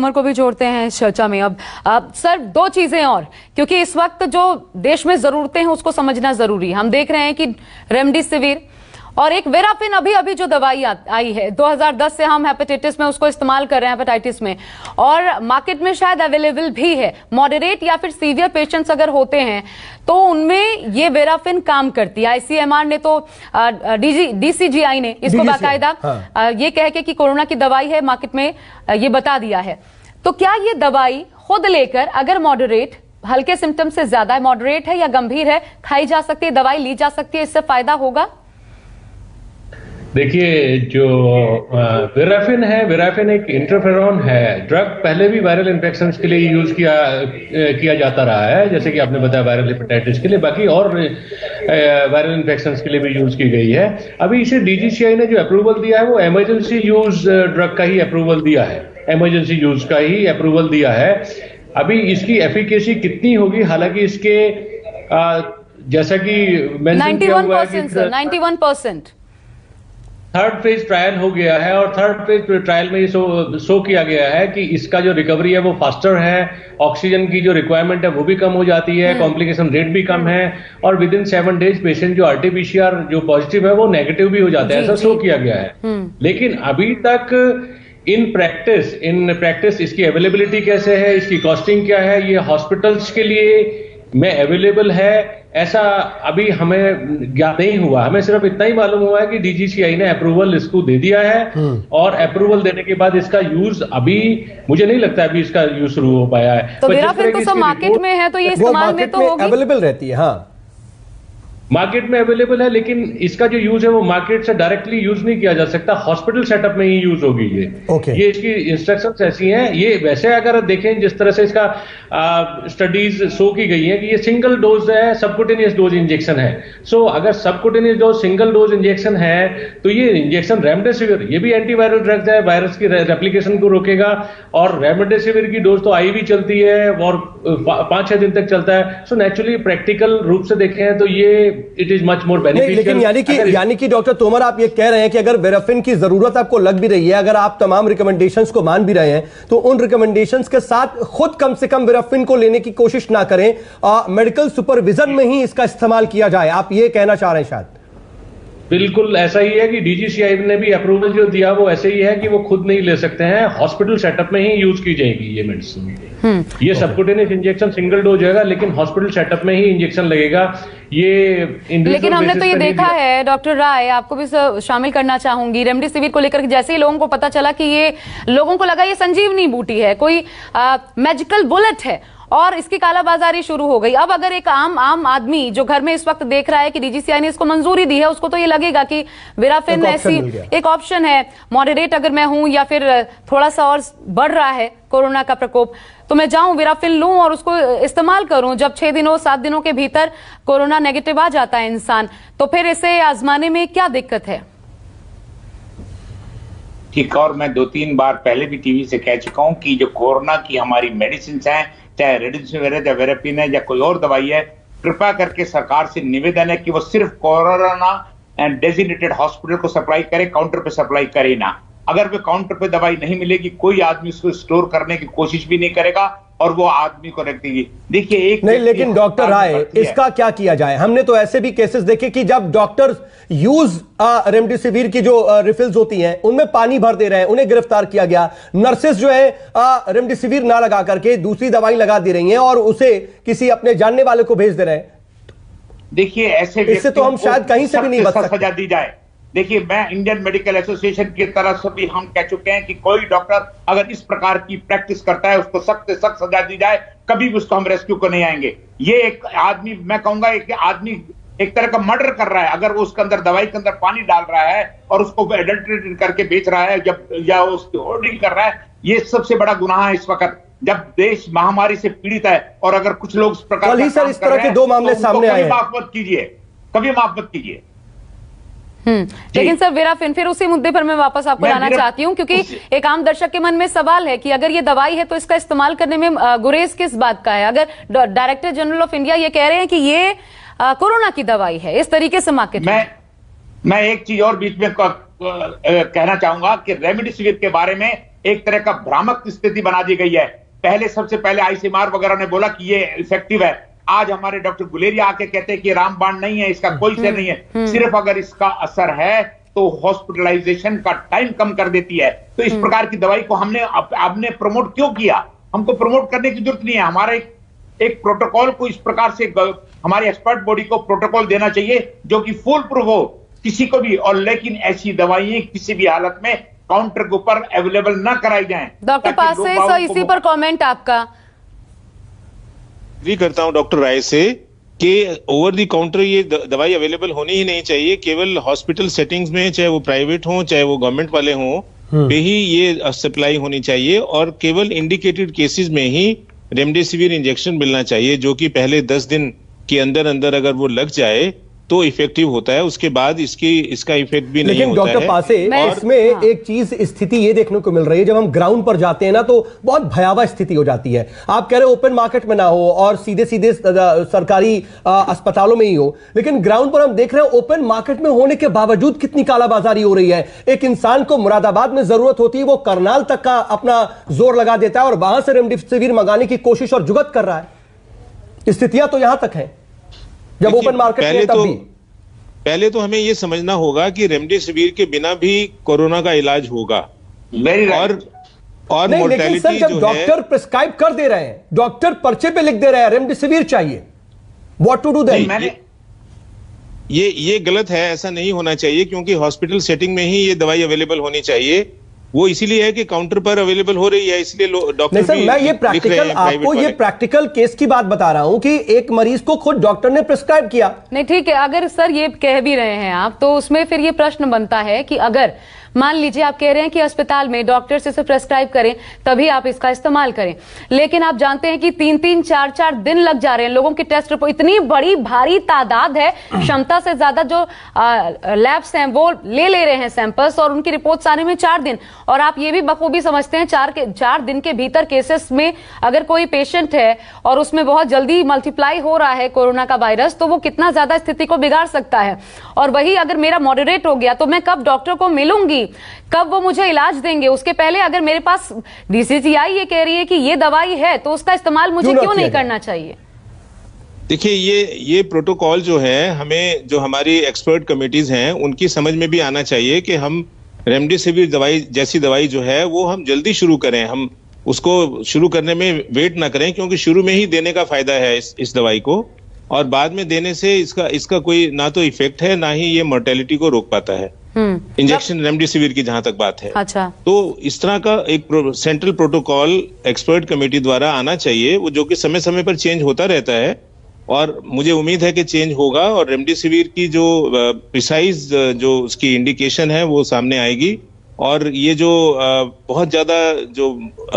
तोमर को भी जोड़ते हैं इस चर्चा में। अब सर, दो चीजें और, क्योंकि इस वक्त जो देश में जरूरतें हैं उसको समझना जरूरी है। हम देख रहे हैं कि रेमडेसिविर और एक वेराफिन अभी जो दवाई आई है 2010 से हम हेपेटाइटिस में उसको इस्तेमाल कर रहे हैं, हेपेटाइटिस में, और मार्केट में शायद अवेलेबल भी है। मॉडरेट या फिर सीवियर पेशेंट्स अगर होते हैं तो उनमें ये वेराफिन काम करती है। आईसीएमआर ने तो डीसीजीआई ने इसको बाकायदा ये कह के कि कोरोना की दवाई है मार्केट में ये बता दिया है। तो क्या ये दवाई खुद लेकर अगर मॉडरेट, हल्के सिम्टम से ज्यादा मॉडरेट है या गंभीर है, खाई जा सकती है, दवाई ली जा सकती है, इससे फायदा होगा? देखिए, जो वेराफिन है, वेराफिन एक इंटरफेरॉन है ड्रग। पहले भी वायरल इन्फेक्शंस के लिए यूज किया जाता रहा है, जैसे कि आपने बताया वायरल हेपेटाइटिस के लिए, बाकी और वायरल इन्फेक्शंस के लिए भी यूज की गई है। अभी इसे डीजीसीआई ने जो अप्रूवल दिया है वो इमरजेंसी यूज ड्रग का ही अप्रूवल दिया है, इमरजेंसी यूज का ही अप्रूवल दिया है। अभी इसकी एफिकेसी कितनी होगी, हालांकि इसके जैसा कि 91%। थर्ड फेज ट्रायल हो गया है और थर्ड फेज ट्रायल में शो किया गया है कि इसका जो रिकवरी है वो फास्टर है, ऑक्सीजन की जो रिक्वायरमेंट है वो भी कम हो जाती है, कॉम्प्लिकेशन रेट भी कम है, और विद इन 7 डेज पेशेंट जो आरटीपीसीआर जो पॉजिटिव है वो नेगेटिव भी हो जाता है, ऐसा शो किया गया है। लेकिन अभी तक इन प्रैक्टिस इसकी अवेलेबिलिटी कैसे है, इसकी कॉस्टिंग क्या है, ये हॉस्पिटल्स के लिए में अवेलेबल है, ऐसा अभी हमें ज्ञात नहीं हुआ। हमें सिर्फ इतना ही मालूम हुआ है कि डीजीसीआई ने अप्रूवल इसको दे दिया है, और अप्रूवल देने के बाद इसका यूज अभी मुझे नहीं लगता अभी इसका यूज शुरू हो पाया है। तो वेराफिन तो सब मार्केट में है, तो ये इस्तेमाल में तो होगी, अवेलेबल रहती है। हाँ, मार्केट में अवेलेबल है, लेकिन इसका जो यूज है वो मार्केट से डायरेक्टली यूज नहीं किया जा सकता, हॉस्पिटल सेटअप में ही यूज होगी ये। ये इसकी इंस्ट्रक्शंस ऐसी हैं। ये वैसे अगर देखें जिस तरह से इसका स्टडीज शो की गई है कि ये सिंगल डोज है, सबकुटेनियस डोज इंजेक्शन है। सो अगर subcutaneous dose single dose injection है तो ये इंजेक्शन रेमडेसिविर, ये भी एंटीवायरल ड्रग है, वायरस की रेप्लिकेशन को रोकेगा, और रेमडेसिविर की डोज तो आईवी चलती है और 5-6 दिन तक चलता है। सो नेचुरली प्रैक्टिकल रूप से देखें तो ये it is much more beneficial. लेकिन यानी कि डॉक्टर तोमर, आप ये कह रहे हैं कि अगर वेराफिन की जरूरत आपको लग भी रही है, अगर आप तमाम रिकमेंडेशंस को मान भी रहे हैं, तो उन रिकमेंडेशंस के साथ खुद कम से कम वेराफिन को लेने की कोशिश ना करें, मेडिकल सुपरविजन में ही इसका इस्तेमाल किया जाए, आप ये कहना चाह रहे हैं शायद? बिल्कुल ऐसा ही है कि डीजीसीआई ने भी अप्रूवल जो दिया वो ऐसे ही है कि वो खुद नहीं ले सकते हैं, हॉस्पिटल सेटअप में ही यूज की जाएगी ये मेडिसिन। ये सबकुटेनियस इंजेक्शन सिंगल डोज होगा, लेकिन हॉस्पिटल सेटअप में ही इंजेक्शन लगेगा। ये लेकिन हमने तो ये देखा है डॉक्टर राय, आपको भी शामिल करना चाहूंगी, रेमडेसिविर को लेकर जैसे ही लोगों को पता चला कि ये, लोगों को लगा ये संजीवनी बूटी है, कोई मैजिकल बुलेट है, और इसकी कालाबाजारी शुरू हो गई। अब अगर एक आम आदमी जो घर में इस वक्त देख रहा है कि डीजीसीआई ने इसको मंजूरी दी है, उसको तो ये लगेगा कि वेराफिन ऐसी एक ऑप्शन है, मॉडरेट अगर मैं हूं या फिर थोड़ा सा और बढ़ रहा है कोरोना का प्रकोप, तो मैं जाऊं वेराफिन लूं और उसको इस्तेमाल करूं। जब 6 दिनों 7 दिनों के भीतर कोरोना नेगेटिव आ जाता है इंसान, तो फिर इसे आजमाने में क्या दिक्कत है? ठीक, और मैं 2-3 बार पहले भी टीवी से कह चुका हूं कि जो कोरोना की हमारी मेडिसिन है, चाहे रेमडेसिविर है, चाहे वेराफिन है, या कोई और दवाई है, कृपया करके सरकार से निवेदन है कि वो सिर्फ कोरोना एंड डेजिग्नेटेड हॉस्पिटल को सप्लाई करे, काउंटर पे सप्लाई करे ना। अगर वे काउंटर पे दवाई नहीं मिलेगी, कोई आदमी उसको स्टोर करने की कोशिश भी नहीं करेगा और वो आदमी को रख देगी। देखिए एक नहीं, लेकिन डॉक्टर राय, इसका क्या किया जाए? हमने तो ऐसे भी केसेस देखे कि जब डॉक्टर्स यूज रेमडेसिविर की जो रिफिल्स होती हैं उनमें पानी भर दे रहे हैं, उन्हें गिरफ्तार किया गया। नर्सेस जो है रेमडेसिविर ना लगा करके दूसरी दवाई लगा दे रही हैं और उसे किसी अपने जानने वाले को भेज दे रहे हैं। देखिए ऐसे इससे तो हम शायद कहीं से भी नहीं बच सकते। सजा दी जाए। देखिए, मैं इंडियन मेडिकल एसोसिएशन की तरफ से भी हम कह चुके हैं कि कोई डॉक्टर अगर इस प्रकार की प्रैक्टिस करता है उसको सख्त से सख्त सजा दी जाए, कभी भी उसको हम रेस्क्यू को नहीं आएंगे। ये एक आदमी, मैं कहूंगा एक आदमी एक तरह का मर्डर कर रहा है, अगर वो उसके अंदर दवाई के अंदर पानी डाल रहा है और उसको एडल्ट्रेटेड करके बेच रहा है, जब या उसकी होर्डिंग कर रहा है, ये सबसे बड़ा गुनाह है इस वक्त, जब देश महामारी से पीड़ित है। और अगर कुछ लोग इस प्रकार का सर, इस तरह के 2 मामले सामने आए हैं, माफ मत कीजिए, कभी माफ मत कीजिए। लेकिन सर वेराफिन, फिर उसी मुद्दे पर मैं वापस आपको लाना चाहती हूं, क्योंकि एक आम दर्शक के मन में सवाल है कि अगर ये दवाई है तो इसका इस्तेमाल करने में गुरेज किस बात का है? अगर डायरेक्टर जनरल ऑफ इंडिया ये कह रहे हैं कि ये कोरोना की दवाई है, इस तरीके से मार्केट मैं एक चीज और बीच में कहना चाहूंगा कि रेमडेसिविर के बारे में एक तरह का भ्रामक स्थिति बना दी गई है। पहले सबसे पहले आईसीएमआर वगैरह ने बोला कि ये इफेक्टिव है, आज हमारे डॉक्टर गुलेरिया आके कहते हैं कि रामबाण नहीं है, इसका कोई असर नहीं है। सिर्फ अगर इसका असर है तो हॉस्पिटलाइजेशन का टाइम कम कर देती है। तो इस प्रकार की दवाई को आपने प्रमोट क्यों किया? हमको प्रमोट करने की जरूरत नहीं है। हमारे एक प्रोटोकॉल को इस प्रकार से हमारी एक्सपर्ट बॉडी को प्रोटोकॉल देना चाहिए जो कि फुल प्रूफ हो किसी को भी, और लेकिन ऐसी दवाइयां किसी भी हालत में काउंटर के ऊपर अवेलेबल ना कराई जाएं। डॉक्टर पासे सर, इसी पर कमेंट आपका। एग्री करता हूं डॉक्टर राय से कि ओवर द काउंटर ये दवाई अवेलेबल होनी ही नहीं चाहिए। केवल हॉस्पिटल सेटिंग्स में, चाहे वो प्राइवेट हो चाहे वो गवर्नमेंट वाले हों, पे ही ये सप्लाई होनी चाहिए, और केवल इंडिकेटेड केसेस में ही रेमडेसिविर इंजेक्शन मिलना चाहिए, जो कि पहले 10 दिन के अंदर अंदर अगर वो लग जाए तो इफेक्टिव होता है, उसके बाद इसका इफेक्ट भी नहीं होता है। लेकिन डॉक्टर पासे, इसमें एक चीज स्थिति ये देखने को मिल रही है, जब हम ग्राउंड पर जाते हैं ना तो बहुत भयावह स्थिति हो जाती है। आप कह रहे हो ओपन मार्केट में ना हो और सीधे सीधे सरकारी अस्पतालों में ही हो, लेकिन ग्राउंड पर हम देख रहे हैं ओपन मार्केट में होने के बावजूद कितनी कालाबाजारी हो रही है। एक इंसान को मुरादाबाद में जरूरत होती है, वो करनाल तक का अपना जोर लगा देता है और वहां से रेमडेसिविर मंगाने की कोशिश और जुगत कर रहा है। स्थितियां तो यहां तक है जब ओपन मार्केट में तब भी। पहले तो हमें यह समझना होगा कि रेमडेसिविर के बिना भी कोरोना का इलाज होगा। और नहीं, लेकिन सर जब डॉक्टर प्रिस्क्राइब कर दे रहे हैं, डॉक्टर पर्चे पे लिख दे रहे हैं रेमडेसिविर चाहिए, व्हाट टू डू देन? ये गलत है, ऐसा नहीं होना चाहिए, क्योंकि हॉस्पिटल सेटिंग में ही ये दवाई अवेलेबल होनी चाहिए। वो इसीलिए है कि काउंटर पर अवेलेबल हो रही है, इसलिए डॉक्टर नहीं सर, मैं ये प्रैक्टिकल आपको ये प्रैक्टिकल केस की बात बता रहा हूं कि एक मरीज को खुद डॉक्टर ने प्रिस्क्राइब किया। नहीं ठीक है, अगर सर ये कह भी रहे हैं आप, तो उसमें फिर ये प्रश्न बनता है कि अगर मान लीजिए आप कह रहे हैं कि अस्पताल में डॉक्टर से इसे प्रेस्क्राइब करें तभी आप इसका इस्तेमाल करें, लेकिन आप जानते हैं कि 3-3, 4-4 दिन लग जा रहे हैं लोगों की टेस्ट रिपोर्ट। इतनी बड़ी भारी तादाद है, क्षमता से ज्यादा जो लैब्स हैं वो ले रहे हैं सैंपल्स, और उनकी रिपोर्ट्स आने में 4 दिन। और आप ये भी बखूबी समझते हैं 4 दिन के भीतर केसेस में अगर कोई पेशेंट है और उसमें बहुत जल्दी मल्टीप्लाई हो रहा है कोरोना का वायरस, तो वो कितना ज्यादा स्थिति को बिगाड़ सकता है। और वही अगर मेरा मॉडरेट हो गया तो मैं कब डॉक्टर को मिलूंगी, कब वो मुझे इलाज देंगे? उसके पहले अगर मेरे पास डीसीजीआई ये कह रही है कि ये दवाई है तो उसका इस्तेमाल मुझे क्यों नहीं करना चाहिए? देखिए, ये प्रोटोकॉल जो है, हमें जो हमारी एक्सपर्ट कमेटीज हैं उनकी समझ में भी आना चाहिए कि हम रेमडेसिविर दवाई जैसी दवाई जो है वो हम जल्दी शुरू करें, हम उसको शुरू करने में वेट ना करें, क्योंकि शुरू में ही देने का फायदा है इस दवाई को, और बाद में देने से इसका कोई ना तो इफेक्ट है ना ही ये मोर्टेलिटी को रोक पाता है। इंजेक्शन रेमडेसिविर की जहां तक बात है, अच्छा, तो इस तरह का एक सेंट्रल प्रोटोकॉल एक्सपर्ट कमेटी द्वारा आना चाहिए, वो जो कि समय समय पर चेंज होता रहता है, और मुझे उम्मीद है कि चेंज होगा और रेमडेसिविर की जो प्रिसाइज जो उसकी इंडिकेशन है वो सामने आएगी। और ये जो बहुत ज्यादा जो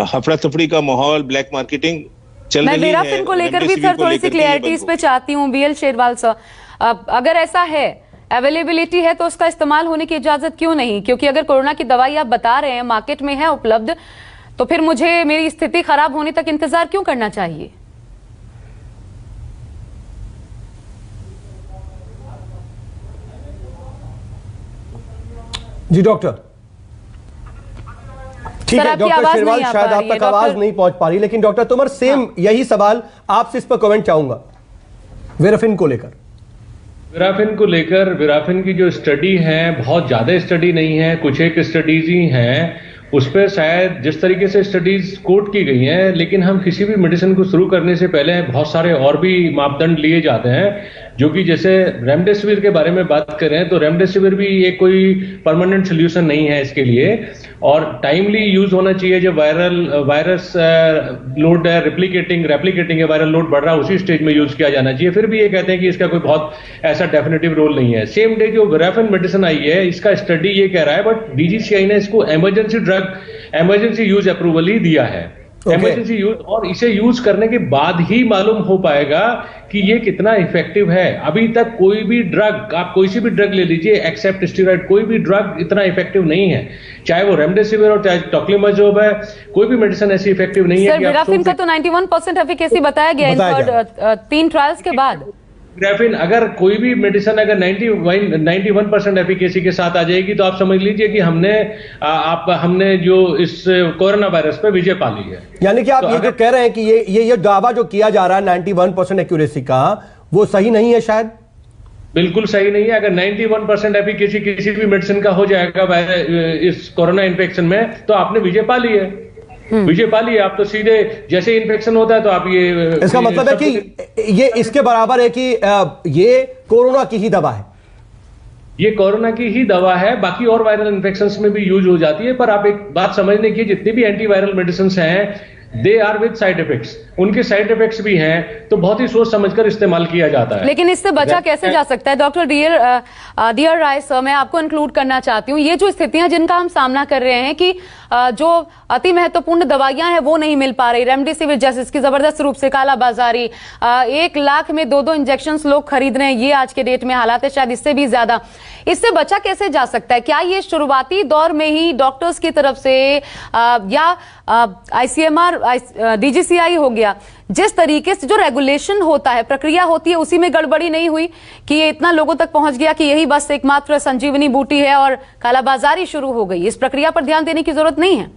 हफड़ा तफड़ी का माहौल, ब्लैक मार्केटिंग चल रही है, मैं वेराफिन को लेकर भी सर थोड़ी सी क्लैरिटी इस पे चाहती हूँ। बीएल शेरवाल सर, अगर ऐसा है, अवेलेबिलिटी है, तो उसका इस्तेमाल होने की इजाजत क्यों नहीं? क्योंकि अगर कोरोना की दवाई आप बता रहे हैं मार्केट में है उपलब्ध, तो फिर मुझे मेरी स्थिति खराब होने तक इंतजार क्यों करना चाहिए? जी डॉक्टर, ठीक है डॉक्टर शेरवाल, शायद आप तक आवाज नहीं पहुंच पा रही, लेकिन डॉक्टर तोमर सेम यही सवाल आपसे इस पर कमेंट चाहूंगा वेराफिन को लेकर। वेराफिन की जो स्टडी है, बहुत ज्यादा स्टडी नहीं है, कुछ एक स्टडीज ही हैं, उस पर शायद जिस तरीके से स्टडीज कोट की गई हैं, लेकिन हम किसी भी मेडिसिन को शुरू करने से पहले बहुत सारे और भी मापदंड लिए जाते हैं, जो कि जैसे रेमडेसिविर के बारे में बात करें तो रेमडेसिविर भी ये कोई परमानेंट सोल्यूशन नहीं है इसके लिए, और टाइमली यूज होना चाहिए। जब वायरस लोड है, रेप्लिकेटिंग है, वायरल लोड बढ़ रहा है, उसी स्टेज में यूज किया जाना चाहिए। फिर भी ये कहते हैं कि इसका कोई बहुत ऐसा डेफिनेटिव रोल नहीं है। सेम डे जो वेराफिन मेडिसिन आई है, इसका स्टडी ये कह रहा है, बट डीजीसीआई ने इसको इमरजेंसी यूज अप्रूवल ही दिया है, इमरजेंसी यूज, और इसे यूज करने के बाद ही मालूम हो पाएगा कि ये कितना इफेक्टिव है। अभी तक कोई भी ड्रग, आप कोई सी भी ड्रग ले लीजिए एक्सेप्ट स्टेरॉइड, कोई भी ड्रग इतना इफेक्टिव नहीं है, चाहे वो रेमडेसिविर और चाहे टोक्लिमाजोब है, कोई भी मेडिसिन ऐसी इफेक्टिव नहीं है। वेराफिन का तो 91% एफिकेसी बताया गया इन 3 ट्रायल्स के बाद। ग्राफिन अगर कोई भी मेडिसिन अगर 91% एफिकेसी के साथ आ जाएगी तो आप समझ लीजिए कि हमने जो इस कोरोना वायरस पे विजय पा ली है। यानी कि आप ये जो कह रहे हैं कि ये दावा जो किया जा रहा है 91% एक्यूरेसी का, वो सही नहीं है शायद? बिल्कुल सही नहीं है। अगर 91% एफिकेसी किसी भी मेडिसिन का हो जाएगा इस कोरोना इन्फेक्शन में तो आपने विजय पा ली है। विजय पा लिया आप तो सीधे जैसे इन्फेक्शन होता है तो आप ये इसका मतलब है कि ये इसके बराबर है कि ये कोरोना की ही दवा है। ये कोरोना की ही दवा है, बाकी और वायरल इन्फेक्शंस में भी यूज हो जाती है। पर आप एक बात समझने की, जितनी भी एंटीवायरल मेडिसिन हैं they are with side effects, उनके साइड इफेक्ट्स भी हैं, तो बहुत ही सोच समझकर इस्तेमाल किया जाता है। लेकिन इससे बचा कैसे जा सकता है? डॉक्टर डियर राय सर, मैं आपको इंक्लूड करना चाहती हूँ। ये जो स्थितियां जिनका हम सामना कर रहे हैं कि जो अति महत्वपूर्ण दवाइयां हैं वो नहीं मिल पा रही, रेमडेसिविर जैसे इसकी जबरदस्त रूप से कालाबाजारी, 1 लाख में 2-2 इंजेक्शन लोग खरीद रहे हैं, ये आज के डेट में हालात है, शायद इससे भी ज्यादा। इससे बचा कैसे जा सकता है? क्या ये शुरुआती दौर में ही डॉक्टर्स की तरफ से या ICMR DGCI हो गया, जिस तरीके से जो रेगुलेशन होता है, प्रक्रिया होती है, उसी में गड़बड़ी नहीं हुई कि ये इतना लोगों तक पहुंच गया कि यही बस एकमात्र संजीवनी बूटी है और कालाबाजारी शुरू हो गई? इस प्रक्रिया पर ध्यान देने की जरूरत नहीं है?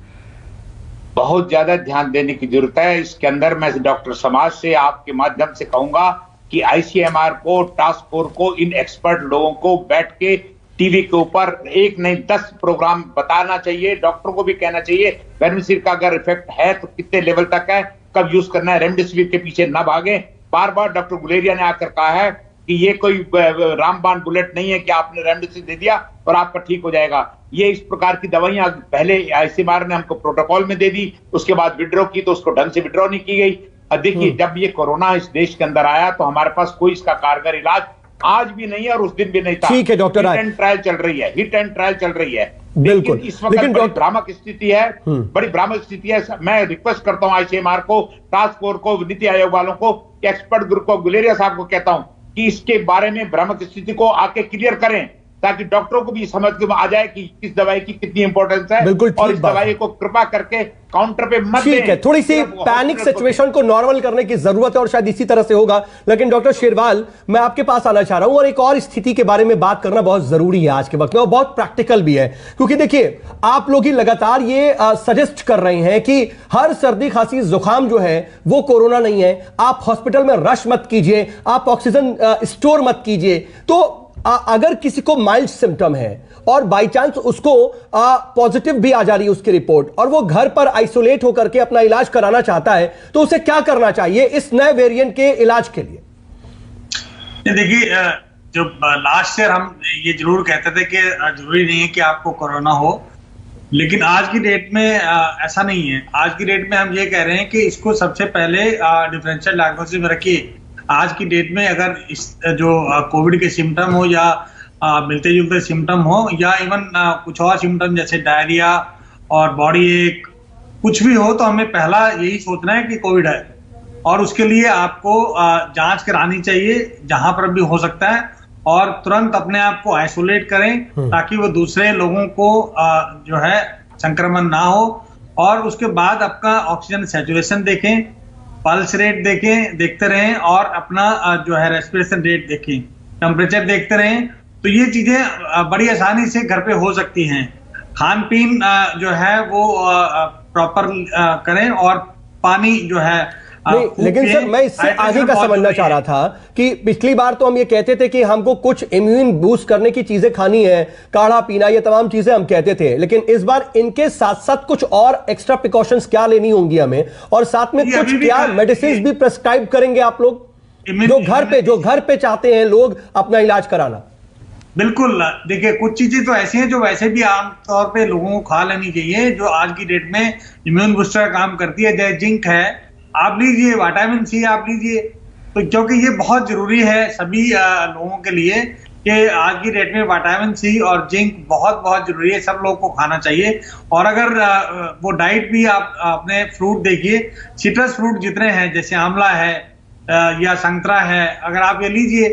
बहुत ज्यादा ध्यान देने की जरूरत है। इसके अंदर मैं डॉक्टर समाज से आपके माध्यम से कहूंगा कि ICMR को, टास्क फोर्स को, इन एक्सपर्ट लोगों को बैठ के टीवी के ऊपर 1 नहीं 10 प्रोग्राम बताना चाहिए। डॉक्टर को भी कहना चाहिए रेमडेसिविर का अगर इफेक्ट है तो कितने लेवल तक है, कब यूज करना है, रेमडेसिविर के पीछे ना भागे। बार बार डॉक्टर गुलेरिया ने आकर कहा है कि ये कोई रामबाण बुलेट नहीं है कि आपने रेमडेसिविर दे दिया और आपका ठीक हो जाएगा। ये इस प्रकार की दवाइयां पहले ICMR ने हमको प्रोटोकॉल में दे दी, उसके बाद विड्रॉ की तो उसको ढंग से विड्रॉ नहीं की गई। अब देखिए जब ये कोरोना इस देश के अंदर आया तो हमारे पास कोई इसका कारगर इलाज आज भी नहीं है और उस दिन भी नहीं था। ठीक है doctor Rai, hit and trial चल रही है, हिट एंड ट्रायल चल रही है। बिल्कुल, इस वक्त बड़ी भ्रामक स्थिति है, बड़ी भ्रामक स्थिति है। मैं रिक्वेस्ट करता हूं ICMR को, टास्क फोर्स को, नीति आयोग वालों को, एक्सपर्ट ग्रुप को, गुलेरिया साहब को कहता हूं कि इसके बारे में भ्रामक स्थिति को आके क्लियर करें ताकि डॉक्टरों को भी समझ में आ जाए कि किस दवाई की कितनी इंपॉर्टेंस है। बिल्कुल, और इस दवाई को कृपा करके काउंटर पे मत दें। ठीक है, थोड़ी सी पैनिक सिचुएशन को नॉर्मल करने की जरूरत है और शायद इसी तरह से होगा। लेकिन डॉक्टर शेरवाल, मैं आपके पास आना चाह रहा हूं और एक और स्थिति के बारे में बात करना बहुत जरूरी है आज के वक्त में और बहुत प्रैक्टिकल भी है, क्योंकि देखिए आप लोग ही लगातार ये सजेस्ट कर रहे हैं कि हर सर्दी खांसी जुकाम जो है वो कोरोना नहीं है, आप हॉस्पिटल में रश मत कीजिए, आप ऑक्सीजन स्टोर मत कीजिए। तो अगर किसी को माइल्ड सिम्टम है और बाय चांस उसको पॉजिटिव भी आ जा रही है उसकी रिपोर्ट और वो घर पर आइसोलेट होकर के अपना इलाज कराना चाहता है, तो उसे क्या करना चाहिए इस नए वेरिएंट के इलाज के लिए? देखिए, जो लास्ट ईयर हम ये जरूर कहते थे कि जरूरी नहीं है कि आपको कोरोना हो, लेकिन आज की डेट में ऐसा नहीं है। आज की डेट में हम ये कह रहे हैं कि इसको सबसे पहले डिफरेंशियल डायग्नोसिस में रखिए। आज की डेट में अगर इस जो कोविड के सिम्टम हो या मिलते जुलते सिम्टम हो या इवन कुछ और सिम्टम जैसे डायरिया और बॉडी एक कुछ भी हो, तो हमें पहला यही सोचना है कि कोविड है और उसके लिए आपको जांच करानी चाहिए जहां पर भी हो सकता है और तुरंत अपने आप को आइसोलेट करें ताकि वो दूसरे लोगों को जो है संक्रमण ना हो। और उसके बाद आपका ऑक्सीजन सैचुरेशन देखें, पल्स रेट देखते रहें और अपना जो है रेस्पिरेशन रेट देखें, टेम्परेचर देखते रहें। तो ये चीजें बड़ी आसानी से घर पे हो सकती हैं। खान पीन जो है वो प्रॉपर करें और पानी जो है नहीं, लेकिन सर मैं इससे आगे का समझना चाह रहा था कि पिछली बार तो हम ये कहते थे कि हमको कुछ इम्यून बूस्ट करने की चीजें खानी है, काढ़ा पीना, ये तमाम चीजें हम कहते थे, लेकिन इस बार इनके साथ साथ कुछ और एक्स्ट्रा प्रिकॉशंस क्या लेनी होंगी हमें और साथ में कुछ क्या मेडिसिन भी प्रेस्क्राइब करेंगे आप लोग जो घर पे चाहते हैं लोग अपना इलाज कराना? बिल्कुल, देखिए कुछ चीजें तो ऐसी हैं जो वैसे भी आमतौर पे लोगों को खा लेनी चाहिए, जो आज की डेट में इम्यून बूस्टर का काम करती है। जैसे जिंक है, आप लीजिए, विटामिन सी आप लीजिए, तो क्योंकि ये बहुत जरूरी है सभी लोगों के लिए कि आज की डेट में विटामिन सी और जिंक बहुत बहुत जरूरी है, सब लोगों को खाना चाहिए। और अगर वो डाइट भी आप अपने फ्रूट देखिए, सिट्रस फ्रूट जितने हैं जैसे आंवला है या संतरा है, अगर आप ये लीजिए,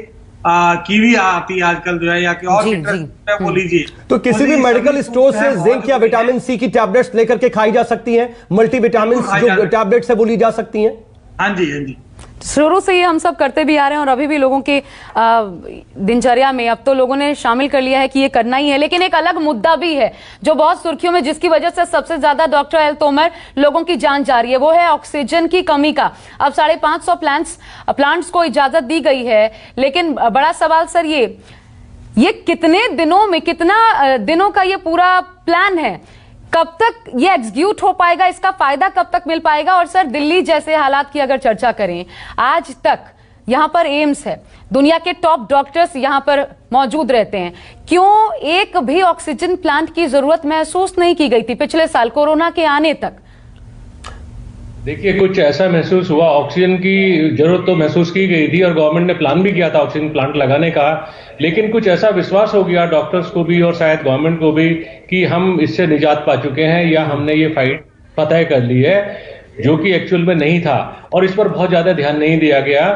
कीवी आती है आजकल जो है या कि और सिट्रस वो लीजिए। तो किसी भी मेडिकल स्टोर से जिंक या विटामिन सी की टैबलेट्स लेकर के खाई जा सकती हैं, मल्टीविटामिन जो टैबलेट्स है वो ली जा सकती हैं। हाँ जी, हाँ जी। शुरू से ही हम सब करते भी आ रहे हैं और अभी भी लोगों की दिनचर्या में अब तो लोगों ने शामिल कर लिया है कि ये करना ही है। लेकिन एक अलग मुद्दा भी है जो बहुत सुर्खियों में, जिसकी वजह से सबसे ज्यादा डॉक्टर एल तोमर लोगों की जान जा रही है, वो है ऑक्सीजन की कमी का। अब 550 प्लांट्स को इजाजत दी गई है, लेकिन बड़ा सवाल सर ये कितने दिनों में, कितना दिनों का ये पूरा प्लान है, कब तक ये एग्जीक्यूट हो पाएगा, इसका फायदा कब तक मिल पाएगा? और सर दिल्ली जैसे हालात की अगर चर्चा करें, आज तक यहां पर एम्स है, दुनिया के टॉप डॉक्टर्स यहां पर मौजूद रहते हैं, क्यों एक भी ऑक्सीजन प्लांट की जरूरत महसूस नहीं की गई थी पिछले साल कोरोना के आने तक? देखिए, कुछ ऐसा महसूस हुआ, ऑक्सीजन की जरूरत तो महसूस की गई थी और गवर्नमेंट ने प्लान भी किया था ऑक्सीजन प्लांट लगाने का, लेकिन कुछ ऐसा विश्वास हो गया डॉक्टर्स को भी और शायद गवर्नमेंट को भी कि हम इससे निजात पा चुके हैं या हमने ये फाइट फतह कर ली है, जो कि एक्चुअल में नहीं था और इस पर बहुत ज्यादा ध्यान नहीं दिया गया।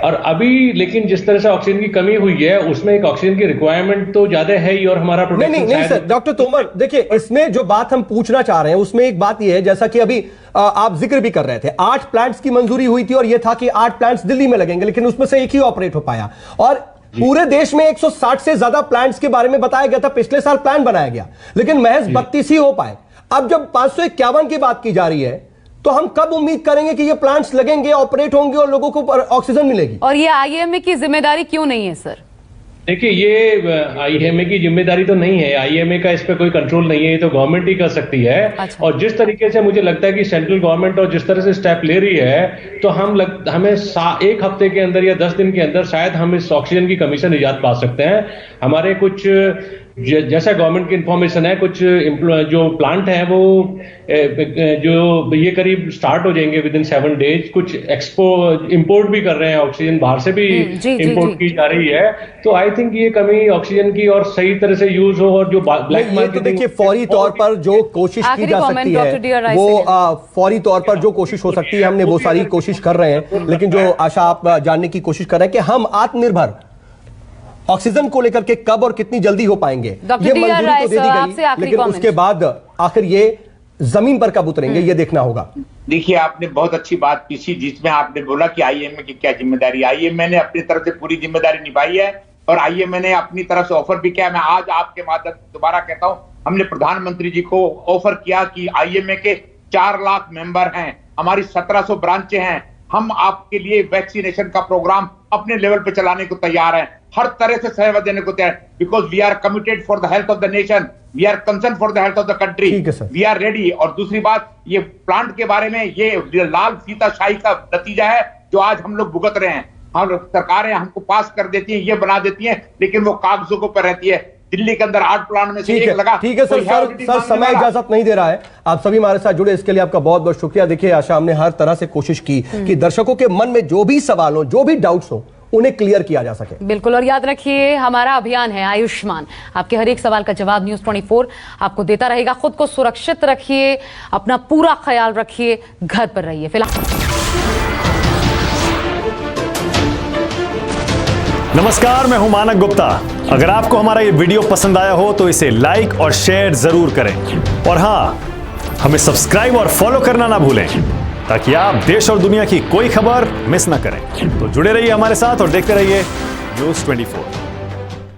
और अभी लेकिन जिस तरह से ऑक्सीजन की कमी हुई है उसमें एक ऑक्सीजन की रिक्वायरमेंट तो ज्यादा है ही और हमारा प्रोटेक्शन नहीं सर, डॉक्टर तोमर देखिए, इसमें जो बात हम पूछना चाह रहे हैं उसमें एक बात यह है, जैसा कि अभी आप जिक्र भी कर रहे थे, 8 प्लांट्स की मंजूरी हुई थी और यह था कि 8 प्लांट्स दिल्ली में लगेंगे, लेकिन उसमें से एक ही ऑपरेट हो पाया और पूरे देश में 160 से ज्यादा प्लांट्स के बारे में बताया गया था, पिछले साल प्लान बनाया गया, लेकिन महज 32 ही हो पाए। अब जब 551 की बात की जा रही है तो हम कब उम्मीद करेंगे कि ये प्लांट्स लगेंगे, ऑपरेट होंगे और लोगों को ऑक्सीजन मिलेगी? और ये आईएमए की जिम्मेदारी क्यों नहीं है सर? देखिए, ये आईएमए की जिम्मेदारी तो नहीं है, आईएमए का इस पे कोई कंट्रोल नहीं है, ये तो गवर्नमेंट ही कर सकती है। अच्छा। और जिस तरीके से मुझे लगता है कि सेंट्रल गवर्नमेंट और जिस तरह से स्टेप ले रही है, तो हमें 1 हफ्ते के अंदर या 10 दिन के अंदर शायद हम इस ऑक्सीजन की कमी से निजात पा सकते हैं। हमारे कुछ जैसा गवर्नमेंट की इंफॉर्मेशन है, कुछ जो प्लांट है वो जो ये करीब स्टार्ट हो जाएंगे विद इन 7 डेज। कुछ इंपोर्ट भी कर रहे हैं, ऑक्सीजन बाहर से भी इंपोर्ट की जा रही है। तो आई थिंक ये कमी ऑक्सीजन की और सही तरह से यूज हो और जो ब्लैक मार्केट, तो देखिए फौरी तौर पर जो कोशिश की जा सकती है वो फौरी तौर पर जो कोशिश हो सकती है, हमने वो सारी कोशिश कर रहे हैं, लेकिन जो आशा आप जानने की कोशिश कर रहे हैं कि हम आत्मनिर्भर ऑक्सीजन को लेकर के कब और कितनी जल्दी हो पाएंगे, ये मंजूरी तो दे दी गई, लेकिन उसके बाद आखिर ये जमीन पर कब उतरेंगे ये देखना होगा। देखिए, आपने बहुत अच्छी बात की थी जिसमें आपने बोला कि आईएमए की क्या जिम्मेदारी। आईएमए ने अपनी तरफ से पूरी जिम्मेदारी निभाई है और आईएमए ने अपनी तरफ से ऑफर भी किया। मैं आज आपके माध्यम से दोबारा कहता हूं, हमने प्रधानमंत्री जी को ऑफर किया कि आईएमए के 4 लाख मेंबर हैं, हमारी 1700 ब्रांचें हैं, हम आपके लिए वैक्सीनेशन का प्रोग्राम अपने लेवल पे चलाने को तैयार हैं, हर तरह से सहयोग देने को तैयार, because we are committed for the health of the nation, we are concern for the health of the country, we are ready. और दूसरी बात, ये प्लांट के बारे में ये लाल फीताशाही का नतीजा है जो आज हम लोग भुगत रहे हैं। हम सरकारें हमको पास कर देती है, ये बना देती है, लेकिन वो कागजों को पर रहती है। दिल्ली के अंदर 8 प्लांट में से एक लगा। ठीक है सर, समय इजाजत नहीं दे रहा है। आप सभी हमारे साथ जुड़े, इसके लिए आपका बहुत बहुत शुक्रिया। देखिए आशा, हमने हर तरह से कोशिश की कि दर्शकों के मन में जो भी सवाल हो, जो भी डाउट्स हो, उन्हें क्लियर किया जा सके। बिल्कुल, और याद रखिए हमारा अभियान है आयुष्मान, आपके हर एक सवाल का जवाब न्यूज़ 24 आपको देता रहेगा। खुद को सुरक्षित रखिए, अपना पूरा ख्याल रखिए, घर पर रहिए। फिलहाल नमस्कार, मैं हूं मानक गुप्ता। अगर आपको हमारा ये वीडियो पसंद आया हो तो इसे लाइक और शेयर जरूर करें, और हां, हमें सब्सक्राइब और फॉलो करना ना भूलें ताकि आप देश और दुनिया की कोई खबर मिस ना करें। तो जुड़े रहिए हमारे साथ और देखते रहिए न्यूज़ 24।